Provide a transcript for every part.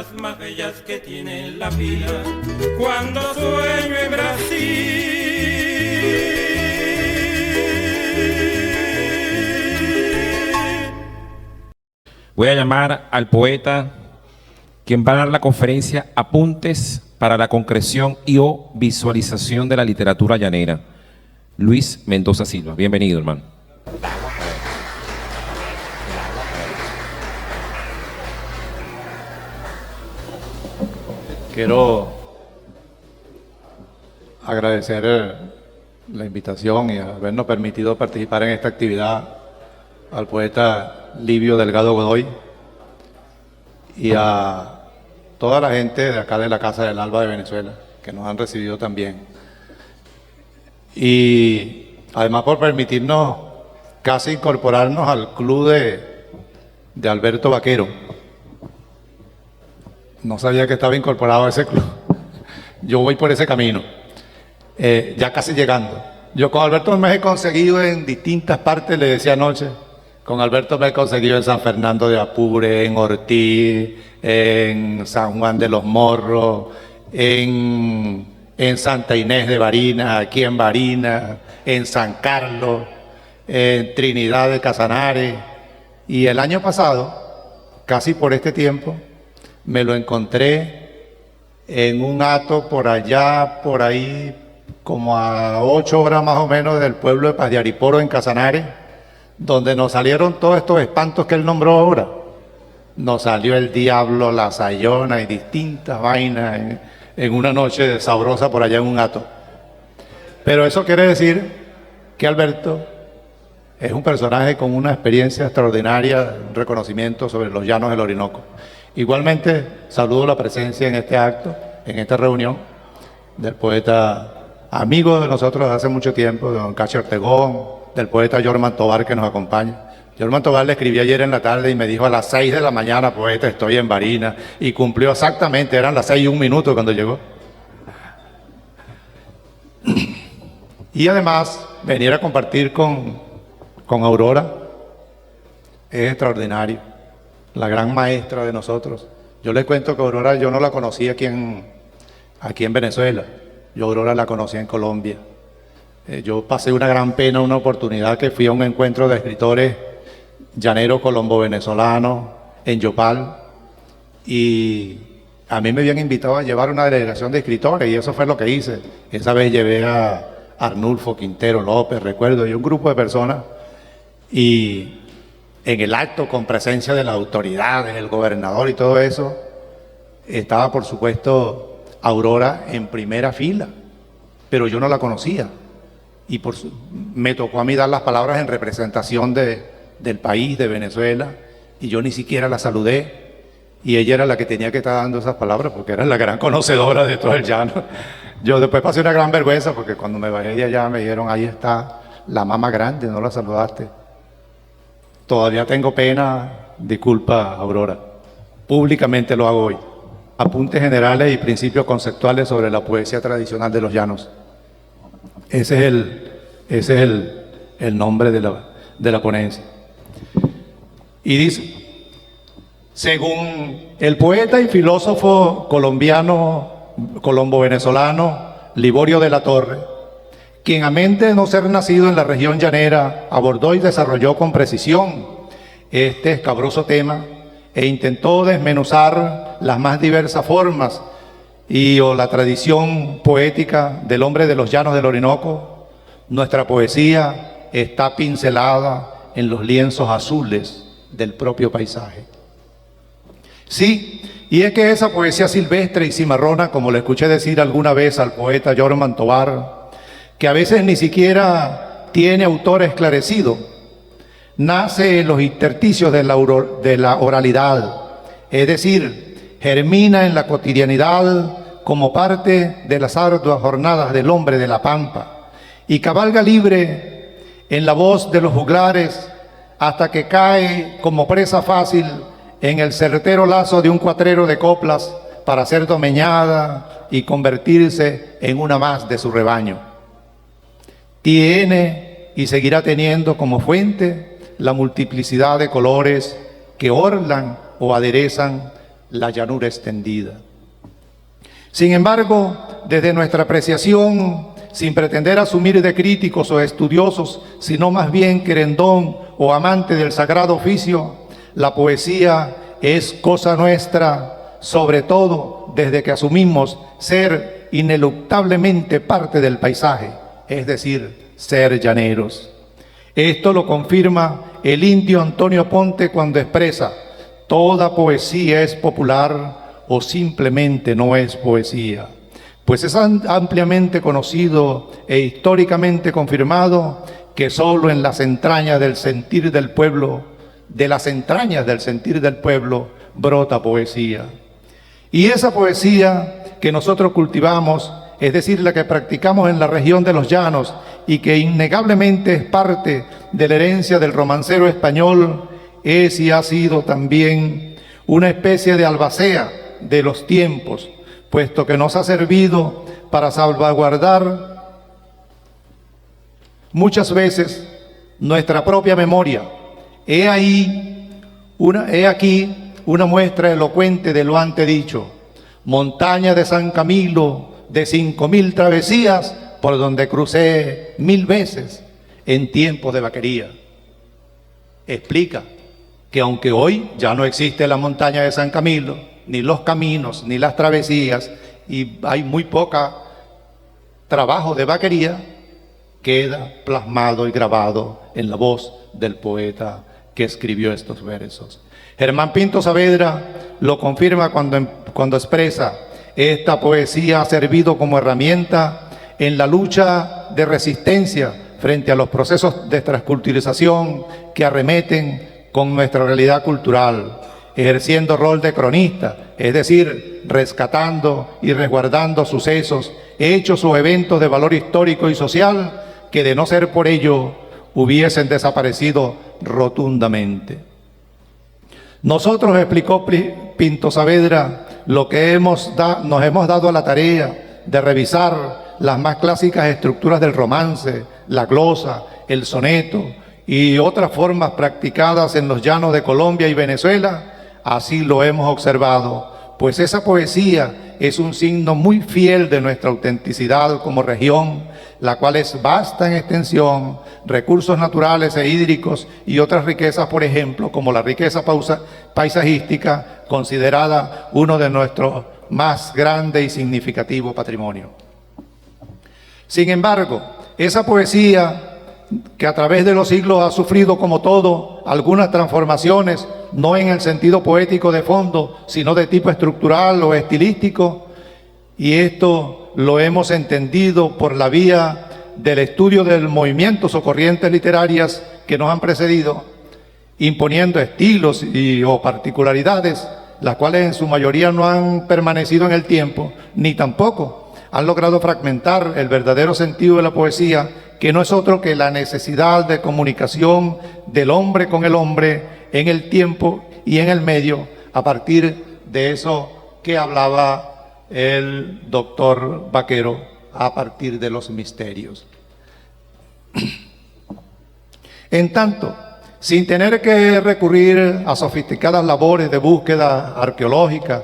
cosas más bellas que tiene la vida cuando sueño en Brasil. Voy a llamar al poeta quien va a dar la conferencia Apuntes para la concreción y o visualización de la literatura llanera. Luis Mendoza Silva. Bienvenido, hermano. Quiero agradecer la invitación y habernos permitido participar en esta actividad al poeta Livio Delgado Godoy y a toda la gente de acá de la Casa del Alba de Venezuela, que nos han recibido también. Y además por permitirnos casi incorporarnos al club de Alberto Vaquero. No sabía que estaba incorporado a ese club. Yo voy por ese camino, ya casi llegando. Yo con Alberto me he conseguido en distintas partes, le decía anoche, con Alberto me he conseguido en San Fernando de Apure, en Ortiz, en San Juan de los Morros, en Santa Inés de Barinas, aquí en Barinas, en San Carlos, en Trinidad de Casanare. Y el año pasado, casi por este tiempo, me lo encontré en un hato por allá, por ahí, como a 8 horas más o menos del pueblo de Paz de Ariporo, en Casanare, donde nos salieron todos estos espantos que él nombró ahora. Nos salió el diablo, la sayona y distintas vainas en una noche sabrosa por allá en un hato. Pero eso quiere decir que Alberto es un personaje con una experiencia extraordinaria, un reconocimiento sobre los llanos del Orinoco. Igualmente, saludo la presencia en este acto, en esta reunión, del poeta amigo de nosotros de hace mucho tiempo, de don Cacho Ortegón, del poeta Yorman Tobar que nos acompaña. Yorman Tobar le escribí ayer en la tarde y me dijo a las 6 de la mañana, poeta, estoy en Barinas, y cumplió exactamente, eran las 6:01 cuando llegó. Y además, venir a compartir con Aurora es extraordinario. La gran maestra de nosotros. Yo les cuento que Aurora yo no la conocí aquí en Venezuela. Yo Aurora la conocí en Colombia. Yo pasé una gran pena, una oportunidad que fui a un encuentro de escritores llaneros colombo-venezolanos en Yopal. Y a mí me habían invitado a llevar una delegación de escritores y eso fue lo que hice. Esa vez llevé a Arnulfo Quintero López, recuerdo, y un grupo de personas. Y en el acto, con presencia de las autoridades, el gobernador y todo eso, estaba por supuesto Aurora en primera fila, pero yo no la conocía. Y me tocó a mí dar las palabras en representación del país, de Venezuela, y yo ni siquiera la saludé. Y ella era la que tenía que estar dando esas palabras, porque era la gran conocedora de todo el llano. Yo después pasé una gran vergüenza, porque cuando me bajé de allá me dijeron, ahí está la mamá grande, no la saludaste. Todavía tengo pena, disculpa Aurora, públicamente lo hago hoy. Apuntes generales y principios conceptuales sobre la poesía tradicional de los llanos. Ese es el nombre de la ponencia. Y dice, según el poeta y filósofo colombo-venezolano Liborio de la Torre, quien a mente de no ser nacido en la región llanera, abordó y desarrolló con precisión este escabroso tema e intentó desmenuzar las más diversas formas o la tradición poética del hombre de los llanos del Orinoco. Nuestra poesía está pincelada en los lienzos azules del propio paisaje. Sí, y es que esa poesía silvestre y cimarrona, como le escuché decir alguna vez al poeta Yorman Tobar, que a veces ni siquiera tiene autor esclarecido, nace en los intersticios de la oralidad, es decir, germina en la cotidianidad como parte de las arduas jornadas del hombre de la pampa y cabalga libre en la voz de los juglares hasta que cae como presa fácil en el certero lazo de un cuatrero de coplas para ser domeñada y convertirse en una más de su rebaño. Tiene y seguirá teniendo como fuente la multiplicidad de colores que orlan o aderezan la llanura extendida. Sin embargo, desde nuestra apreciación, sin pretender asumir de críticos o estudiosos, sino más bien querendón o amante del sagrado oficio, la poesía es cosa nuestra, sobre todo desde que asumimos ser ineluctablemente parte del paisaje, es decir, ser llaneros. Esto lo confirma el indio Antonio Ponte cuando expresa: toda poesía es popular o simplemente no es poesía. Pues es ampliamente conocido e históricamente confirmado que solo en las entrañas del sentir del pueblo, brota poesía. Y esa poesía que nosotros cultivamos, es decir, la que practicamos en la región de los llanos y que innegablemente es parte de la herencia del romancero español, es y ha sido también una especie de albacea de los tiempos, puesto que nos ha servido para salvaguardar muchas veces nuestra propia memoria. He aquí una muestra elocuente de lo antedicho: montaña de San Camilo, de 5000 travesías, por donde crucé 1000 veces en tiempos de vaquería. Explica que aunque hoy ya no existe la montaña de San Camilo, ni los caminos, ni las travesías, y hay muy poca trabajo de vaquería, queda plasmado y grabado en la voz del poeta que escribió estos versos. Germán Pinto Saavedra lo confirma cuando expresa: esta poesía ha servido como herramienta en la lucha de resistencia frente a los procesos de transculturización que arremeten con nuestra realidad cultural, ejerciendo rol de cronista, es decir, rescatando y resguardando sucesos, hechos o eventos de valor histórico y social que de no ser por ello hubiesen desaparecido rotundamente. Nosotros, explicó Pinto Saavedra, lo que nos hemos dado a la tarea de revisar las más clásicas estructuras del romance, la glosa, el soneto y otras formas practicadas en los llanos de Colombia y Venezuela. Así lo hemos observado, pues esa poesía es un signo muy fiel de nuestra autenticidad como región, la cual es vasta en extensión, recursos naturales e hídricos y otras riquezas, por ejemplo, como la riqueza paisajística, considerada uno de nuestros más grande y significativo patrimonio. Sin embargo, esa poesía que a través de los siglos ha sufrido, como todo, algunas transformaciones, no en el sentido poético de fondo, sino de tipo estructural o estilístico, y esto lo hemos entendido por la vía del estudio de movimientos o corrientes literarias que nos han precedido, imponiendo estilos o particularidades, las cuales en su mayoría no han permanecido en el tiempo, ni tampoco han logrado fragmentar el verdadero sentido de la poesía, que no es otro que la necesidad de comunicación del hombre con el hombre en el tiempo y en el medio, a partir de eso que hablaba el doctor Vaquero, a partir de los misterios. En tanto, sin tener que recurrir a sofisticadas labores de búsqueda arqueológica,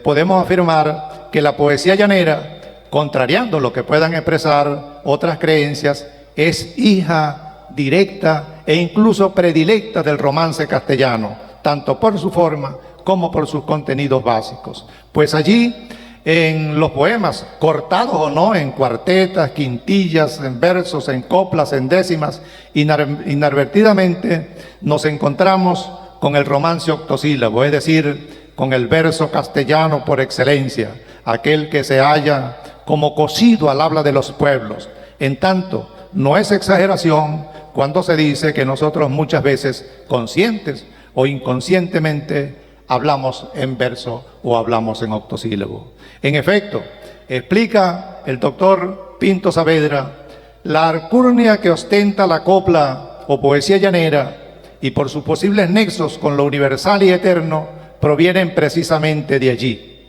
podemos afirmar que la poesía llanera, contrariando lo que puedan expresar otras creencias, es hija directa e incluso predilecta del romance castellano, tanto por su forma como por sus contenidos básicos. Pues allí, en los poemas, cortados o no, en cuartetas, quintillas, en versos, en coplas, en décimas, inadvertidamente nos encontramos con el romance octosílabo, es decir, con el verso castellano por excelencia, aquel que se halla como cosido al habla de los pueblos. En tanto, no es exageración cuando se dice que nosotros muchas veces, conscientes o inconscientemente, hablamos en verso o hablamos en octosílabo. En efecto, explica el doctor Pinto Saavedra, la alcurnia que ostenta la copla o poesía llanera, y por sus posibles nexos con lo universal y eterno, provienen precisamente de allí,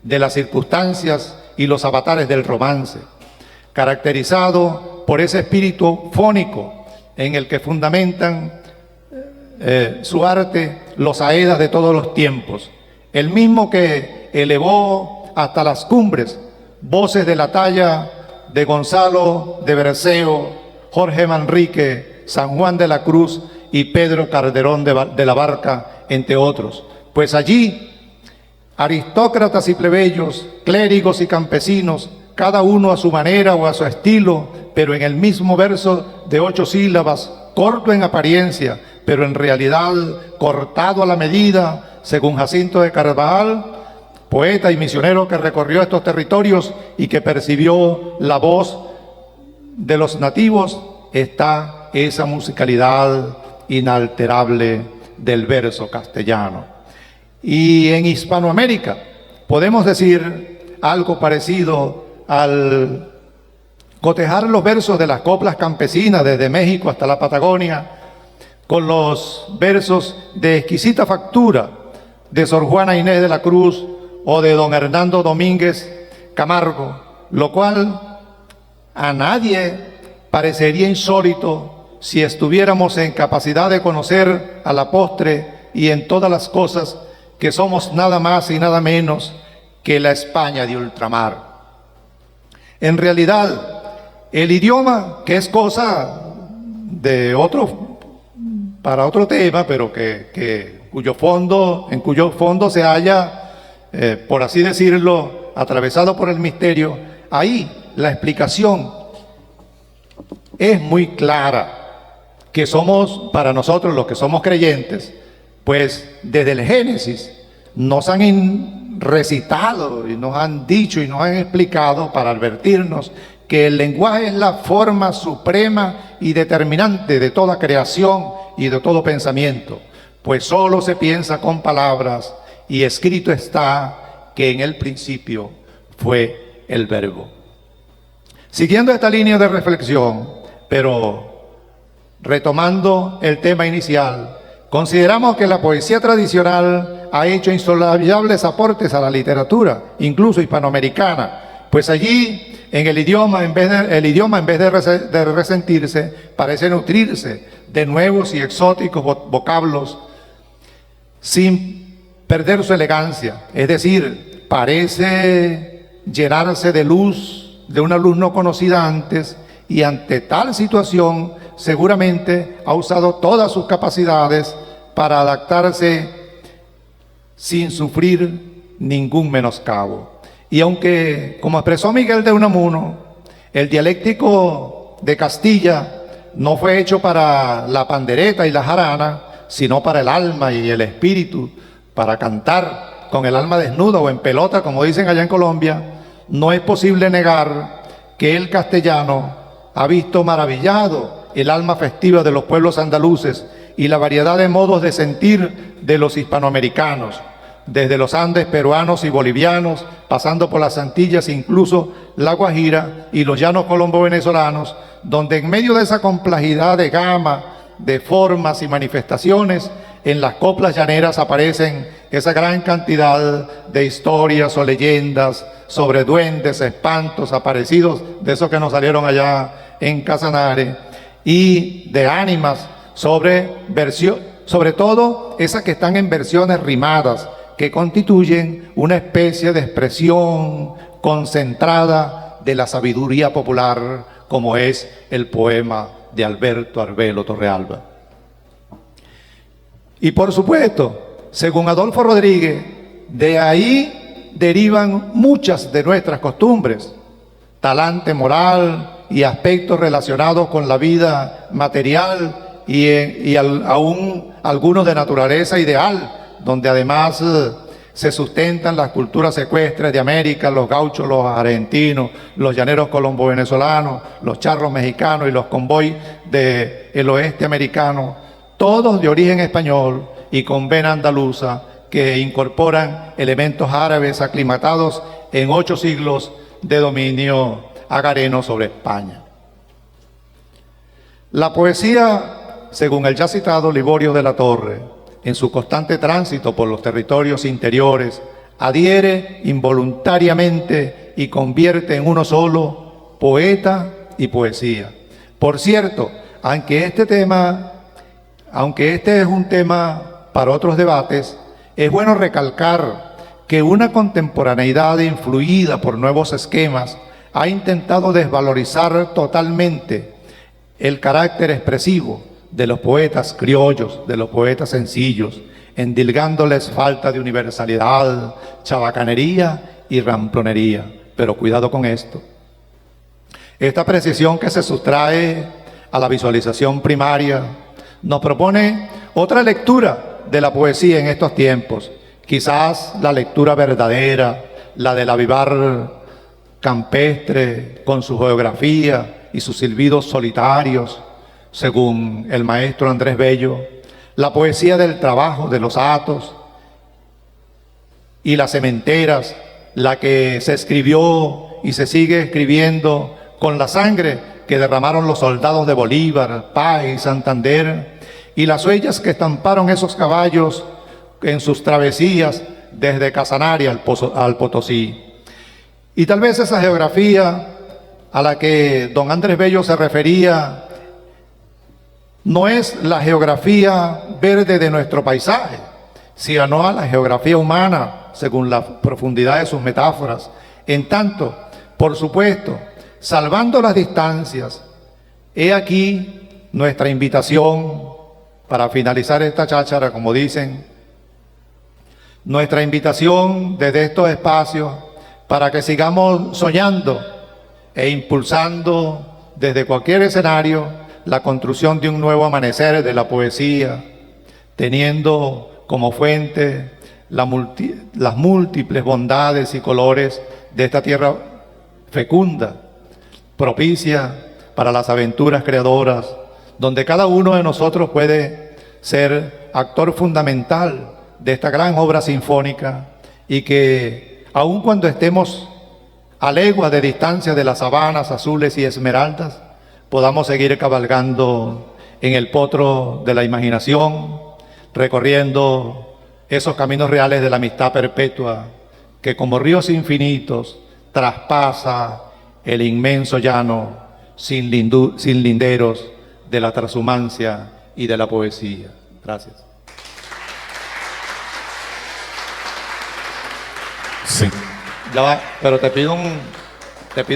de las circunstancias y los avatares del romance, caracterizado por ese espíritu fónico en el que fundamentan su arte los aedas de todos los tiempos, el mismo que elevó hasta las cumbres voces de la talla de Gonzalo de Berceo, Jorge Manrique, San Juan de la Cruz y Pedro Calderón de la Barca, entre otros. Pues allí, aristócratas y plebeyos, clérigos y campesinos, cada uno a su manera o a su estilo, pero en el mismo verso de 8 sílabas, corto en apariencia, pero en realidad cortado a la medida, según Jacinto de Carvajal, poeta y misionero que recorrió estos territorios y que percibió la voz de los nativos, está esa musicalidad inalterable del verso castellano. Y en Hispanoamérica podemos decir algo parecido al cotejar los versos de las coplas campesinas desde México hasta la Patagonia con los versos de exquisita factura de Sor Juana Inés de la Cruz o de don Hernando Domínguez Camargo, lo cual a nadie parecería insólito si estuviéramos en capacidad de conocer a la postre y en todas las cosas que somos nada más y nada menos que la España de ultramar. En realidad, el idioma, que es cosa de para otro tema, pero en cuyo fondo se halla, por así decirlo, atravesado por el misterio, ahí la explicación es muy clara, que somos, para nosotros los que somos creyentes, pues desde el Génesis nos han recitado y nos han dicho y nos han explicado para advertirnos que el lenguaje es la forma suprema y determinante de toda creación y de todo pensamiento, pues solo se piensa con palabras y escrito está que en el principio fue el Verbo. Siguiendo esta línea de reflexión, pero retomando el tema inicial, consideramos que la poesía tradicional ha hecho insoslayables aportes a la literatura, incluso hispanoamericana, pues allí el idioma, en vez de resentirse, parece nutrirse de nuevos y exóticos vocablos sin perder su elegancia. Es decir, parece llenarse de luz, de una luz no conocida antes, y ante tal situación seguramente ha usado todas sus capacidades para adaptarse sin sufrir ningún menoscabo. Y aunque, como expresó Miguel de Unamuno, el dialéctico de Castilla no fue hecho para la pandereta y la jarana, sino para el alma y el espíritu, para cantar con el alma desnuda o en pelota, como dicen allá en Colombia, no es posible negar que el castellano ha visto maravillado el alma festiva de los pueblos andaluces y la variedad de modos de sentir de los hispanoamericanos, desde los Andes peruanos y bolivianos, pasando por las Antillas, incluso la Guajira y los llanos colombo-venezolanos, donde en medio de esa complejidad de gama, de formas y manifestaciones, en las coplas llaneras aparecen esa gran cantidad de historias o leyendas sobre duendes, espantos, aparecidos, de esos que nos salieron allá en Casanare, y de ánimas, sobre todo esas que están en versiones rimadas, que constituyen una especie de expresión concentrada de la sabiduría popular, como es el poema de Alberto Arbelo Torrealba. Y por supuesto, según Adolfo Rodríguez, de ahí derivan muchas de nuestras costumbres, talante moral y aspectos relacionados con la vida material y aún algunos de naturaleza ideal, donde además se sustentan las culturas ecuestres de América, los gauchos, los argentinos, los llaneros colombo-venezolanos, los charros mexicanos y los convoy del oeste americano, todos de origen español y con vena andaluza, que incorporan elementos árabes aclimatados en 8 siglos de dominio agareno sobre España. La poesía, según el ya citado Liborio de la Torre, en su constante tránsito por los territorios interiores, adhiere involuntariamente y convierte en uno solo poeta y poesía. Por cierto, aunque este es un tema para otros debates, es bueno recalcar que una contemporaneidad influida por nuevos esquemas ha intentado desvalorizar totalmente el carácter expresivo de los poetas criollos, de los poetas sencillos, endilgándoles falta de universalidad, chabacanería y ramplonería. Pero cuidado con esto. Esta precisión que se sustrae a la visualización primaria nos propone otra lectura de la poesía en estos tiempos. Quizás la lectura verdadera, la del avivar campestre con su geografía y sus silbidos solitarios, según el maestro Andrés Bello, la poesía del trabajo, de los hatos y las sementeras, la que se escribió y se sigue escribiendo con la sangre que derramaron los soldados de Bolívar, Páez y Santander, y las huellas que estamparon esos caballos en sus travesías desde Casanare al Potosí. Y tal vez esa geografía a la que don Andrés Bello se refería no es la geografía verde de nuestro paisaje, sino a la geografía humana, según la profundidad de sus metáforas. En tanto, por supuesto, salvando las distancias, he aquí nuestra invitación para finalizar esta cháchara, como dicen, nuestra invitación desde estos espacios para que sigamos soñando e impulsando desde cualquier escenario la construcción de un nuevo amanecer de la poesía, teniendo como fuente las múltiples bondades y colores de esta tierra fecunda, propicia para las aventuras creadoras, donde cada uno de nosotros puede ser actor fundamental de esta gran obra sinfónica, y que aun cuando estemos a leguas de distancia de las sabanas azules y esmeraldas, podamos seguir cabalgando en el potro de la imaginación, recorriendo esos caminos reales de la amistad perpetua que como ríos infinitos traspasa el inmenso llano sin linderos de la transhumancia y de la poesía. Gracias. Sí. Ya va, pero te pido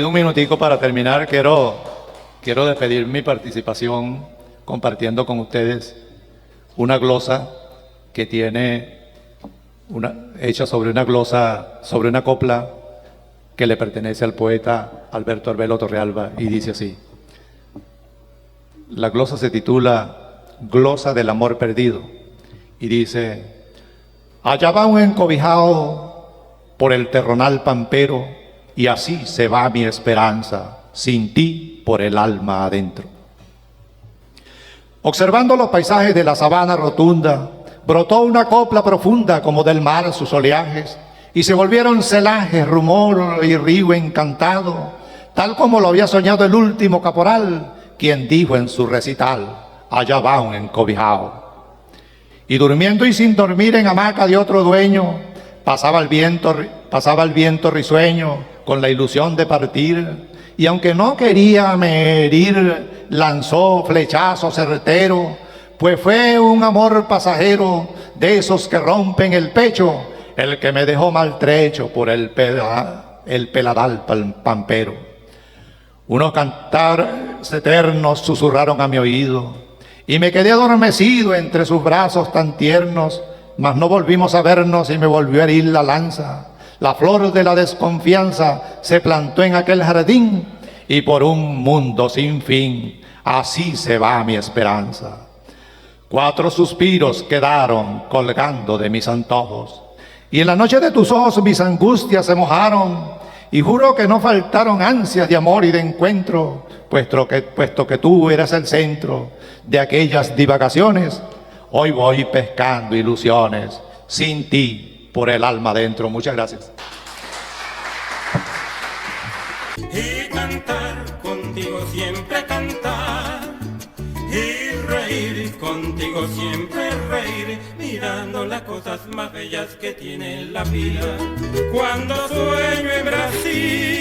un minutico para terminar. Quiero despedir mi participación compartiendo con ustedes una glosa que tiene hecha sobre una glosa, sobre una copla que le pertenece al poeta Alberto Arbelo Torrealba, y dice así. La glosa se titula Glosa del amor perdido y dice: allá va un encobijado por el terronal pampero, y así se va mi esperanza, sin ti por el alma adentro. Observando los paisajes de la sabana rotunda, brotó una copla profunda como del mar sus oleajes, y se volvieron celajes, rumor y río encantado, tal como lo había soñado el último caporal, quien dijo en su recital: allá va un encobijado. Y durmiendo y sin dormir en hamaca de otro dueño, pasaba el viento risueño con la ilusión de partir, y aunque no quería me herir, lanzó flechazo certero, pues fue un amor pasajero de esos que rompen el pecho, el que me dejó maltrecho por el peladal pampero. Unos cantares eternos susurraron a mi oído, y me quedé adormecido entre sus brazos tan tiernos, mas no volvimos a vernos y me volvió a herir la lanza. La flor de la desconfianza se plantó en aquel jardín, y por un mundo sin fin, así se va mi esperanza. 4 suspiros quedaron colgando de mis antojos, y en la noche de tus ojos mis angustias se mojaron, y juro que no faltaron ansias de amor y de encuentro, puesto que tú eras el centro de aquellas divagaciones. Hoy voy pescando ilusiones, sin ti por el alma adentro. Muchas gracias. Y cantar contigo siempre cantar, y reír contigo siempre reír, mirando las cosas más bellas que tiene la vida. Cuando sueño en Brasil,